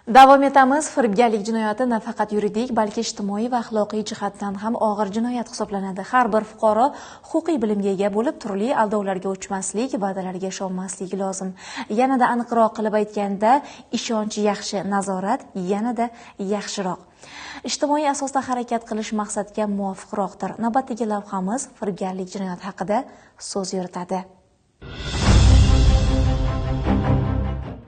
Davom etamiz. Firibgarlik jinoyati nafaqat yuridik, balki ijtimoiy va axloqiy jihatdan ham og'ir jinoyat hisoblanadi. Har bir fuqaro huquqiy bilimga ega bo'lib, turli aldovlarga uchmaslik, va'dalarga ishonmaslik lozim. Yanada aniqroq qilib aytganda, ishonch yaxshi, nazorat yanada yaxshiroq. Ijtimoiy asosda harakat qilish maqsadga muvofiqroqdir. Navbatdagi lavhamiz firibgarlik jinoyati haqida so'z yuritadi.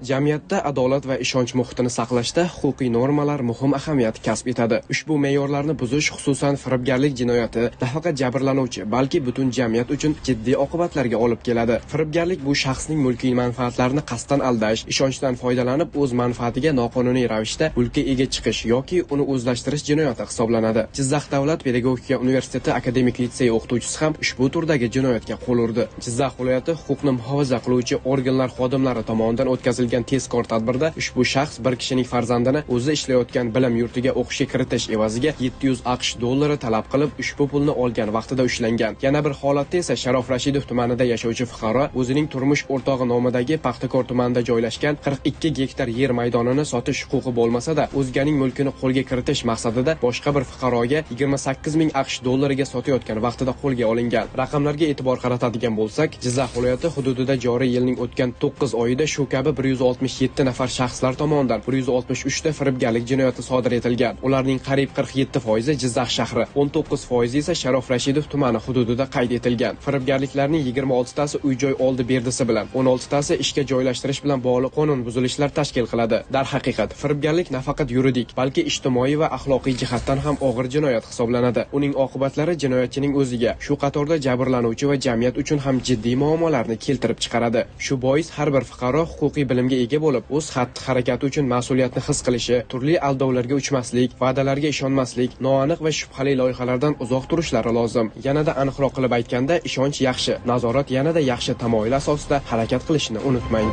Jamiyatda adolat va ishonch muhitini saqlashda huquqiy normalar muhim ahamiyat kasb etadi. Ushbu me'yorlarni buzish, xususan firibgarlik jinoyati, nafaqat jabrlanuvchi, balki butun jamiyat uchun jiddiy oqibatlarga olib keladi. Firibgarlik bu shaxsning mulkiy manfaatlarini qasddan aldash, ishonchdan foydalanib o'z manfaatiga noqonuniy ravishda mulkka ega chiqish yoki uni o'zlashtirish jinoyati hisoblanadi. Jizzax davlat pedagogika universiteti akademik litsey o'qituvchisi ham ushbu turdagi jinoyatga qo'l urdi. Jizzax viloyati huquqni muhofaza qiluvchi organlar xodimlari tomonidan o'tkazilgan tezkor tadbirda ushbu shaxs bir kishining farzandini o'zi ishlayotgan bilim yurtiga o'qishga kiritish evaziga 700 AQSh dollari talab qilib, ushbu pulni olgan vaqtida ushlangan. Yana bir holatda esa Sharof Rashidov tumanida yashovchi fuqaro o'zining turmush o'rtog'i nomidagi Paxtakor tumanida joylashgan 42 gektar yer maydonini sotish huquqi bo'lmasa-da, o'zganing mulkini qo'lga kiritish maqsadida boshqa bir fuqaroga 28 ming AQSh dollariga sotayotgan vaqtida qo'lga olingan. Raqamlarga e'tibor qaratadigan bo'lsak, Jizzax viloyati hududida joriy yilning o'tgan 9 oyida shu kabi 167 nafar shaxslar tomonidan 163 ta firibgarlik jinoyati sodir etilgan. Ularning qariyb 47% Jizzax shahri, 19% esa Sharof Rashidov tumani hududida qayd etilgan. Firibgarliklarning 26 tasi uy-joy oldi berdisi bilan, 16 tasi ishga joylashtirish bilan bog'liq qonun buzilishlar tashkil qiladi. Darhaqiqat, firibgarlik nafaqat yuridik, balki ijtimoiy va axloqiy jihatdan ham og'ir jinoyat hisoblanadi. Uning oqibatlari jinoyatchining o'ziga, shu qatorda jabrlanuvchi va jamiyat uchun ham jiddiy muammolarni keltirib chiqaradi. Shu bois har bir fuqaro huquqiy bilimga ega bo'lib, o'z xatti-harakati uchun mas'uliyatni his qilishi, turli aldovlarga uchmaslik, va'dalarga ishonmaslik, noaniq va shubhali loyihalardan uzoq turishlari lozim. Yanada aniqroq qilib aytganda, ishonch yaxshi, nazorat yanada yaxshi tamoyil asosida harakat qilishni unutmang.